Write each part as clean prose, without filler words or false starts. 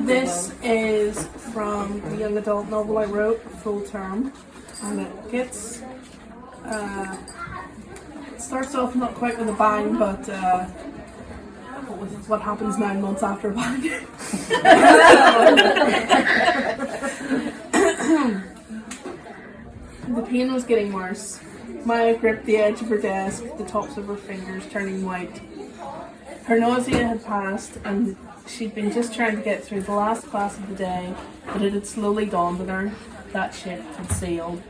This is from the young adult novel I wrote, Full Term, and it gets it starts off not quite with a bang, but with what happens 9 months after a bang. The pain was getting worse. Maya gripped the edge of her desk, the tops of her fingers turning white. Her nausea had passed, and she'd been just trying to get through the last class of the day, but it had slowly dawned on her that ship had sailed.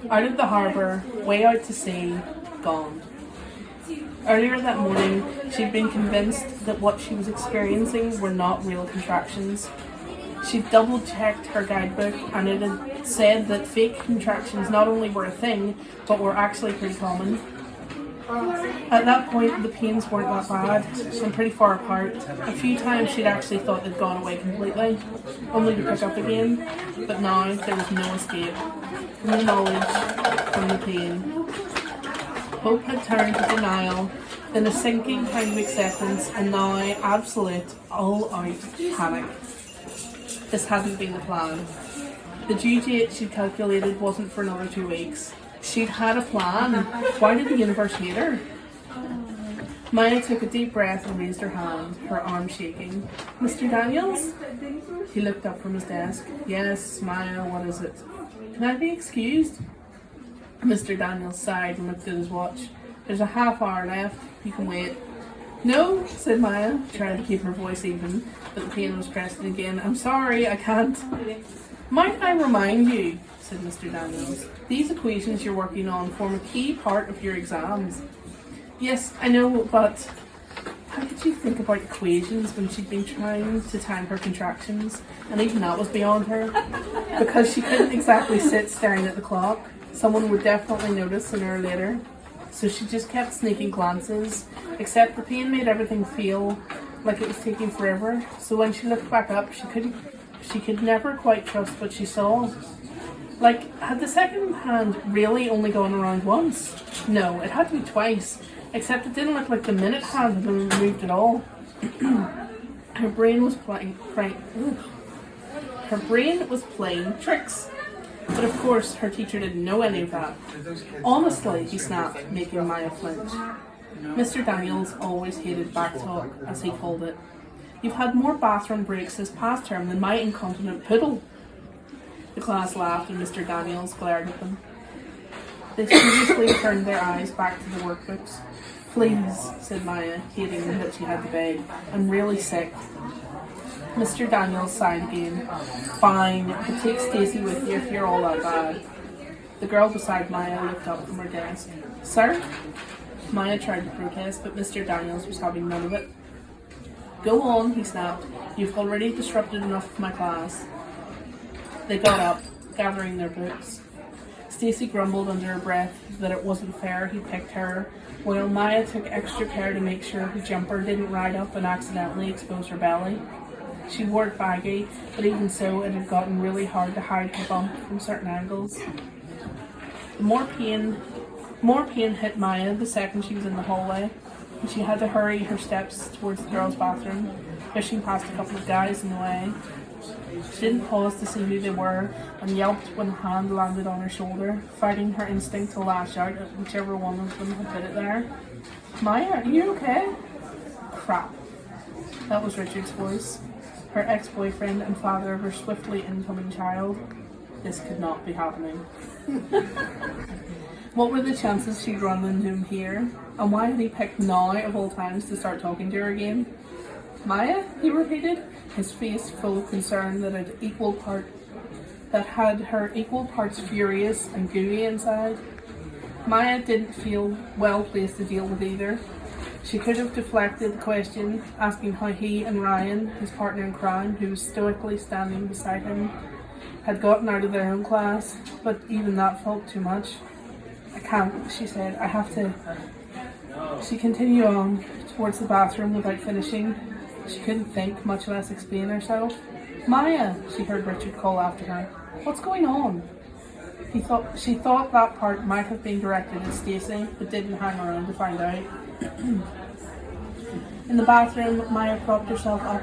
Out of the harbour, way out to sea, gone. Earlier that morning, she'd been convinced that what she was experiencing were not real contractions. She'd double-checked her guidebook, and it had said that fake contractions not only were a thing, but were actually pretty common. At that point, the pains weren't that bad, and pretty far apart. A few times she'd actually thought they'd gone away completely, only to pick up again, but now there was no escape, no knowledge from the pain. Hope had turned to denial, then a sinking kind of acceptance, and now absolute, all-out panic. This hadn't been the plan. The due date she'd calculated wasn't for another 2 weeks. She'd had a plan. Why did the universe hate her? Maya took a deep breath and raised her hand, her arm shaking. Mr. Daniels? He looked up from his desk. Yes, Maya, what is it? Can I be excused? Mr. Daniels sighed and looked at his watch. There's a half hour left. You can wait. No, said Maya, trying to keep her voice even, but the pain was cresting again. I'm sorry, I can't. Might I remind you, said Mr. Daniels, these equations you're working on form a key part of your exams. Yes, I know, but how could you think about equations when she'd been trying to time her contractions, and even that was beyond her? Because she couldn't exactly sit staring at the clock. Someone would definitely notice sooner or later. So she just kept sneaking glances, except the pain made everything feel like it was taking forever. So when she looked back up, she could never quite trust what she saw. Like, had the second hand really only gone around once? No, it had to be twice, except it didn't look like the minute hand had been removed at all. Her brain was playing tricks. But of course, her teacher didn't know any of that. Honestly, he snapped, making Maya flinch. Mr. Daniels always hated backtalk, as he called it. You've had more bathroom breaks this past term than my incontinent poodle. The class laughed and Mr. Daniels glared at them. They studiously turned their eyes back to the workbooks. Please, said Maya, hating that she had to beg. I'm really sick. Mr. Daniels sighed again. Fine, but take Stacey with you if you're all that bad. The girl beside Maya looked up from her desk. Sir? Maya tried to protest, but Mr. Daniels was having none of it. Go on, he snapped. You've already disrupted enough of my class. They got up, gathering their books. Stacey grumbled under her breath that it wasn't fair he picked her, while Maya took extra care to make sure her jumper didn't ride up and accidentally expose her belly. She wore it baggy, but even so, it had gotten really hard to hide her bump from certain angles. More pain hit Maya the second she was in the hallway, and she had to hurry her steps towards the girls' bathroom, pushing past a couple of guys in the way. She didn't pause to see who they were, and yelped when a hand landed on her shoulder, fighting her instinct to lash out at whichever one of them had put it there. Maya, are you okay? Crap. That was Richard's voice. Her ex-boyfriend and father of her swiftly incoming child. This could not be happening. What were the chances she'd run into him here? And why had he picked now of all times to start talking to her again? Maya? He repeated, his face full of concern that had her equal parts furious and gooey inside. Maya didn't feel well placed to deal with either. She could have deflected the question, asking how he and Ryan, his partner in crime, who was stoically standing beside him, had gotten out of their own class, but even that felt too much. I can't, she said. I have to. She continued on towards the bathroom without finishing. She couldn't think, much less explain herself. Maya, she heard Richard call after her. What's going on? She thought that part might have been directed at Stacey, but didn't hang around to find out. In the bathroom, Maya propped herself up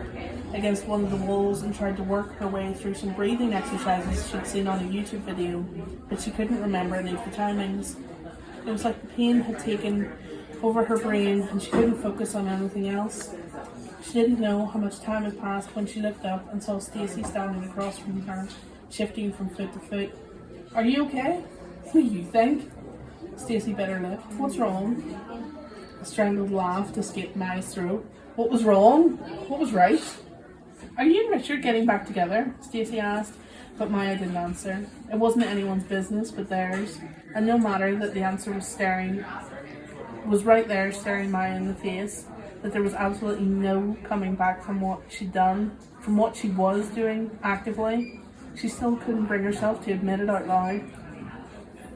against one of the walls and tried to work her way through some breathing exercises she'd seen on a YouTube video, but she couldn't remember any of the timings. It was like the pain had taken over her brain and she couldn't focus on anything else. She didn't know how much time had passed when she looked up and saw Stacey standing across from her, shifting from foot to foot. "Are you okay? What do you think?" Stacey bit her lip. "What's wrong?" A strangled laugh escaped Maya's throat. "What was wrong? What was right?" "Are you and Richard getting back together?" Stacey asked, but Maya didn't answer. It wasn't anyone's business but theirs, and no matter that the answer was right there staring Maya in the face, that there was absolutely no coming back from what she'd done, from what she was doing actively. She still couldn't bring herself to admit it out loud.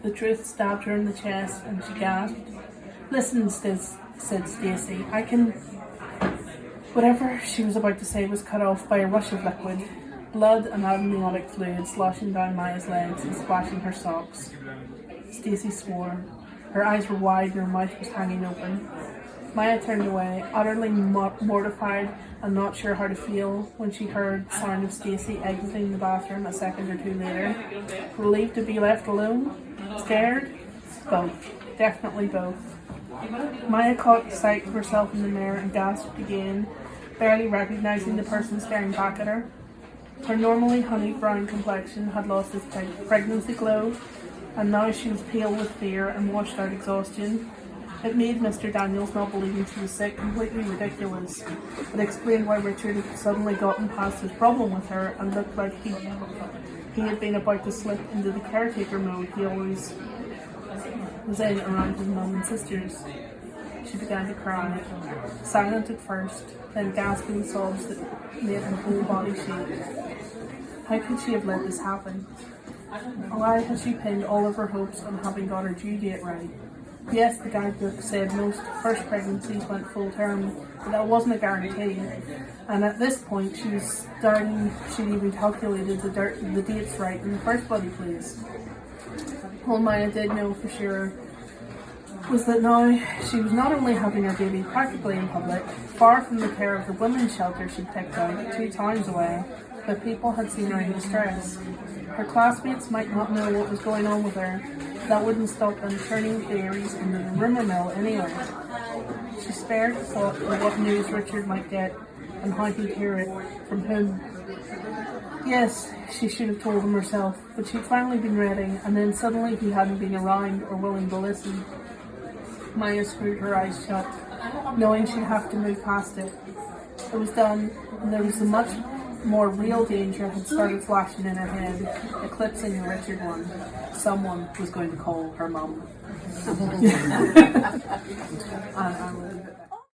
The truth stabbed her in the chest and she gasped. "Listen, said Stacey, I can..." Whatever she was about to say was cut off by a rush of liquid. Blood and amniotic fluid sloshing down Maya's legs and splashing her socks. Stacey swore. Her eyes were wide and her mouth was hanging open. Maya turned away, utterly mortified and not sure how to feel when she heard the sound of Stacey exiting the bathroom a second or two later. Relieved to be left alone? Scared? Both. Definitely both. Maya caught sight of herself in the mirror and gasped again, barely recognizing the person staring back at her. Her normally honey-brown complexion had lost its pregnancy glow, and now she was pale with fear and washed out exhaustion. It made Mr. Daniels not believing she was sick completely ridiculous. It explained why Richard had suddenly gotten past his problem with her and looked like he had been about to slip into the caretaker mode he always was in around his mum and sisters. She began to cry, silent at first, then gasping sobs that made her whole body shake. How could she have let this happen? Why had she pinned all of her hopes on having got her due date right? Yes, the guidebook said most first pregnancies went full term, but that wasn't a guarantee. And at this point, she was doubting she'd even calculated the dates right in the first bloody place. All Maya did know for sure was that now she was not only having her baby practically in public, far from the care of the women's shelter she'd picked out 2 towns away, but people had seen her in distress. Her classmates might not know what was going on with her. That wouldn't stop them turning theories into the rumour mill anyway. She spared the thought of what news Richard might get and how he'd hear it, from whom. Yes, she should have told him herself, but she'd finally been ready, and then suddenly he hadn't been around or willing to listen. Maya screwed her eyes shut, knowing she'd have to move past it. It was done, and there was a much more real danger had started flashing in her head, eclipsing the Richard one. Someone was going to call her mum. And I will leave it there.